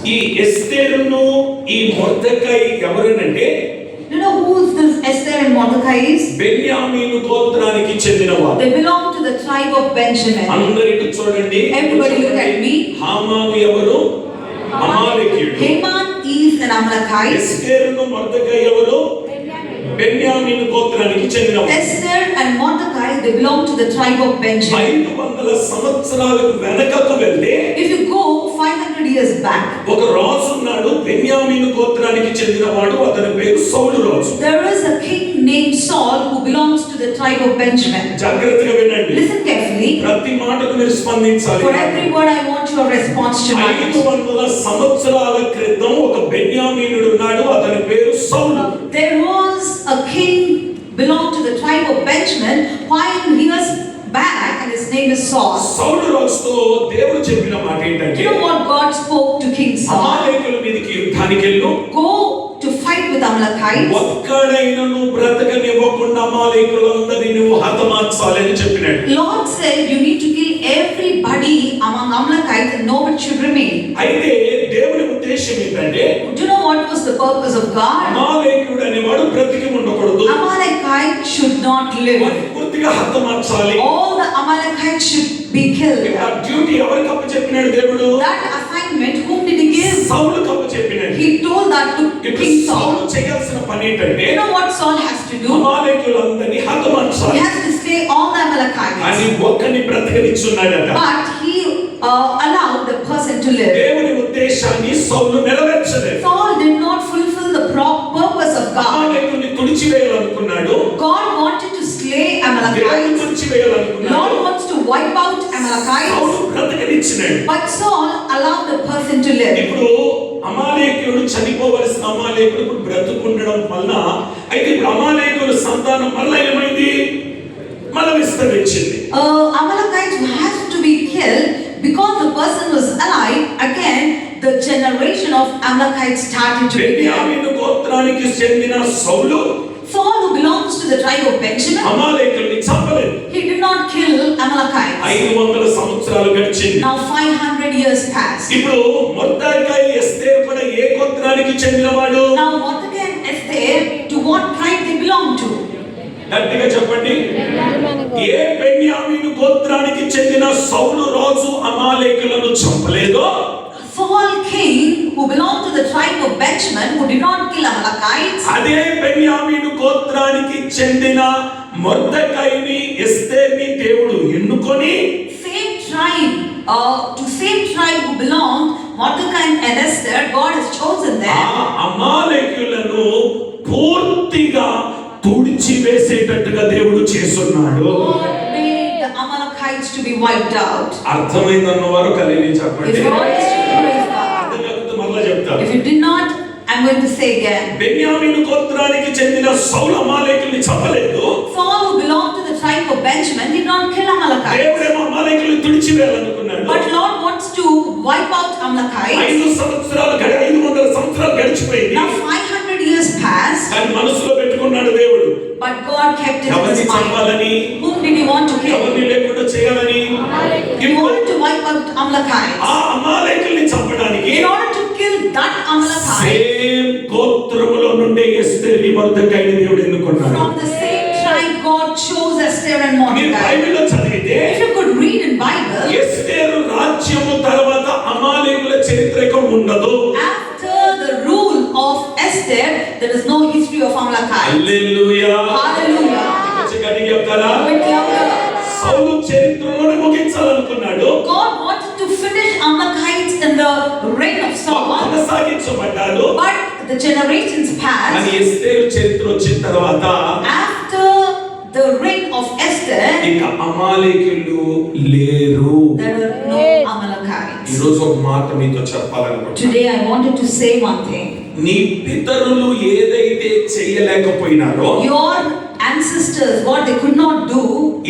ఈ ఎస్తేరును ఈ Mordecai ఎవరనంటే, You know who is this Esther and Mordecai is? బెన్యామీను గోత్రానికి చెందినవారు. They belong to the tribe of Benjamin. అందరూ ఇటు చూడండి. Everybody look at me. హామాను ఎవరు? అమాలేకీయుడు. Haman is an Amalekite. ఎస్తేరును మొర్దెకై ఎవరు? బెన్యామీను గోత్రానికి చెందినవారు. Esther and Mordecai, they belong to the tribe of Benjamin. 500 సంవత్సరాలకు వెనకకు వెళ్తే, If you go 500 years back, ఒక రాజు ఉన్నాడు, బెన్యామీను గోత్రానికి చెందినవాడు. అతని పేరు సౌలు రాజు. there is a king named Saul who belongs to the tribe of Benjamin. జాగ్రత్తగా వినండి. Listen carefully. ప్రతి మాటకు మీరు స్పందించాలి. For every word I want your response tonight. 500 సంవత్సరాల క్రితం ఒక బెన్యామీనుడు ఉన్నాడు. అతని పేరు సౌలు. There was a king belonged to the tribe of Benjamin 5 years back, and his name is Saul. సౌలు రాజుతో దేవుడు చెప్పిన మాట ఏంటంటే, You know what God spoke to King Saul? అమాలేకుల మీదకి యుద్ధానికి వెళ్ళు, Go to fight with Amalekites. ఒక్కడైనను బ్రతకనివ్వకుండా అమాలేకులందరినీ నువ్వు హతమార్చాలి అని చెప్పినాడు. Lord said you need to kill everybody among Amalekites and no one should remain. అయితే దేవుని ఉద్దేశం ఏంటంటే, Do you know what was the purpose of God? అమాలేకుడు అనేవాడు బ్రతికి ఉండకూడదు, Amalekite should not live. పూర్తిగా హతమార్చాలి. All the Amalekites should be killed. ఆ duty ఎవరికి అప్పచెప్పినాడు దేవుడు? That assignment, whom did he give? సౌలుకు అప్పచెప్పినాడు. He told that to King Saul. సౌలు చేయాల్సిన పని ఏంటంటే, You know what Saul has to do? అమాలేకులందరినీ He హతమార్చాలి. has to slay all the Amalekites. అని ఒక్కని బ్రతకనిచ్చున్నాడట. But he allowed the person to live. దేవుని ఉద్దేశాన్ని సౌలు నెరవేర్చలేదు. Saul did not fulfill the purpose of God. అమాలేకుల్ని తుడిచివేయాలనుకున్నాడు. God wanted to slay దేవుని Amalekites. తుడిచివేయాలనుకున్నాడు. Lord wants to wipe out Amalekites. Saul బ్రతకనిచ్చినాడు. But Saul allowed the person to live. ఇప్పుడు అమాలేకుడు చనిపోవలసిన అమాలేకుడు ఇప్పుడు బ్రతుకుండడం వలన, అయితే ఇప్పుడు అమాలేకుల సంతానం మళ్ళా ఏమైంది? మళ్ళా విస్తరించింది. Amalekites has to be killed because the person was alive. Again, the generation of Amalekites started to be killed. బెన్యామీను గోత్రానికి చెందిన సౌలు Saul, who belongs to the tribe of Benjamin, అమాలేకుల్ని చంపలేదు. he did not kill Amalekites. 500 సంవత్సరాలు గడిచింది. Now 500 years passed. ఇప్పుడు Mordecai ఎస్తేరు కూడా ఏ గోత్రానికి చెందినవాడు? Now Mordecai and Esther, to what tribe they belong to? గట్టిగా చెప్పండి. ఏ బెన్యామీను గోత్రానికి చెందిన సౌలు రాజు అమాలేకులను చంపలేదో, Saul king, who belonged to the tribe of Benjamin, who did not kill Amalekites, అదే బెన్యామీను గోత్రానికి చెందిన మొర్దెకైని ఎస్తేర్ని దేవుడు ఎన్నుకొని, same tribe, to same tribe who belonged, Mordecai and Esther, God has chosen ఆ them. అమాలేకులను పూర్తిగా తుడిచివేసేటట్టుగా దేవుడు చేస్తున్నాడు. God made the Amalekites to be wiped out. అర్థమైందన్న వారు కలిగి చెప్పండి. If you understood, praise God. అర్థం కాకపోతే మరలా చెప్తాను. If you did not, I'm going to say again. బెన్యామీను గోత్రానికి చెందిన సౌలు అమాలేకుల్ని చంపలేదు. Saul, who belonged to the tribe of Benjamin, did not kill Amalekites. దేవుడేమో అమాలేకుల్ని తుడిచివేయాలనుకున్నాడు. But Lord wants to wipe out Amalekites. 500 సంవత్సరాలు గడిచిపోయింది. Now 500 years passed, కానీ మనసులో పెట్టుకున్నాడు దేవుడు, but God kept it in ఎవరిని his mind. చంపాలని, Whom did he want to kill? ఎవరిని లేకుండా చేయాలని. He wanted to wipe out Amalekites. ఆ అమాలేకుల్ని చంపడానికి In order to kill that Amalekite, same గోత్రములో నుండి ఎస్తేర్ని మొర్దెకైని దేవుడు ఎన్నుకున్నాడు. from the same tribe God chose Esther and మీరు Mordecai. బైబిల్లో చదివితే If you could read in Bible, ఎస్తేరు రాజ్యము తర్వాత అమాలేకుల చరిత్ర ఉండదు. after the rule of Esther, there is no history of Amalekite. Hallelujah. Hallelujah. కొంచెం గట్టిగా చెప్తారా? Bit louder. సౌలు చరిత్రలోనే ముగించాలనుకున్నాడు. God wanted to finish Amalekites in the reign of Saul, కొనసాగించబడ్డాడు. but the generations కానీ passed. ఎస్తేరు చరిత్ర వచ్చిన తర్వాత After the reign of Esther, ఇక అమాలేకులు లేరు. there were no Amalekites. ఈ రోజు ఒక మాట మీతో చెప్పాలనుకుంటున్నాను. Today I wanted to say one thing. నీ పితరులు ఏదైతే చేయలేకపోయినారో, Your ancestors, what they could not do,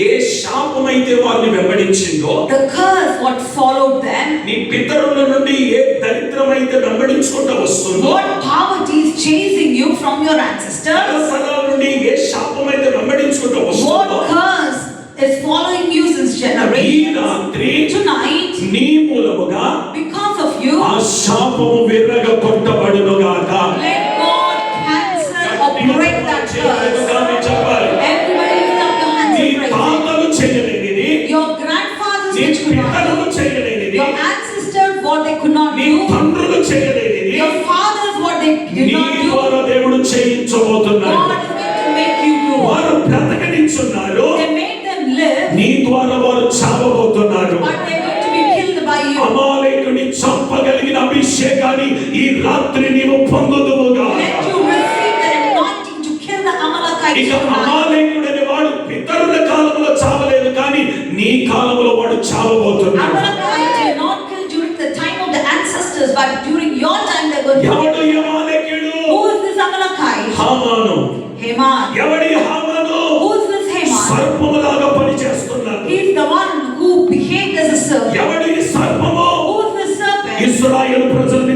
ఏ శాపమైతే వారిని వెంబడించిందో, the curse what followed them, నీ పితరుల నుండి ఏ దరిద్రమైతే వెంబడించుకుంటూ వస్తుందో, what poverty is chasing you from your ancestors, తరతరాల నుండి ఏ శాపమైతే వెంబడించుకుంటూ what వస్తుందో, curse is following you since ఈ generations, రాత్రి tonight, నీ మూలముగా because of you. ఆ శాపము విర్రగ కొట్టబడును గాక. Let God cancel or break that curse. చెప్పాలి. Everybody lift up your hands నీ and praise Him. తాతలు చేయలేనిది, Your grandfathers నీ which could not do. పితరులు చేయలేనిది, Your ancestors what they could not నీ do. తండ్రులు చేయలేనిది Your fathers what they did నీ not do. ద్వారా దేవుడు చేయించబోతున్నాడు. God is going to make you do. వారు బ్రతకనిచ్చున్నారు, They made them live, నీ ద్వారా వారు చావబోతున్నారు. but they're going to be killed by you. అమాలేకుని చంపగలిగిన అభిషేకాన్ని ఈ రాత్రి నీవు పొందుదువుగాక. Let you receive the anointing to kill the Amalekites ఇక tonight. అమాలేకుడు అనే వాడు పితరుల కాలంలో చావలేదు, కానీ నీ కాలంలో వాడు చావబోతున్నాడు. Amalekites did not kill during the time of the ancestors, but during your time they're going to ఎవడు kill. ఈ అమాలేకుడు? Who is this Amalekite? హామాను. Haman. ఎవడి హామాను? Who is this Haman? సర్పములాగా పనిచేస్తున్నాడు. He is the one who behaved as a serpent. ఎవడి ఈ సర్పము? Who is this serpent? ఇశ్రాయేలు ప్రజల్ని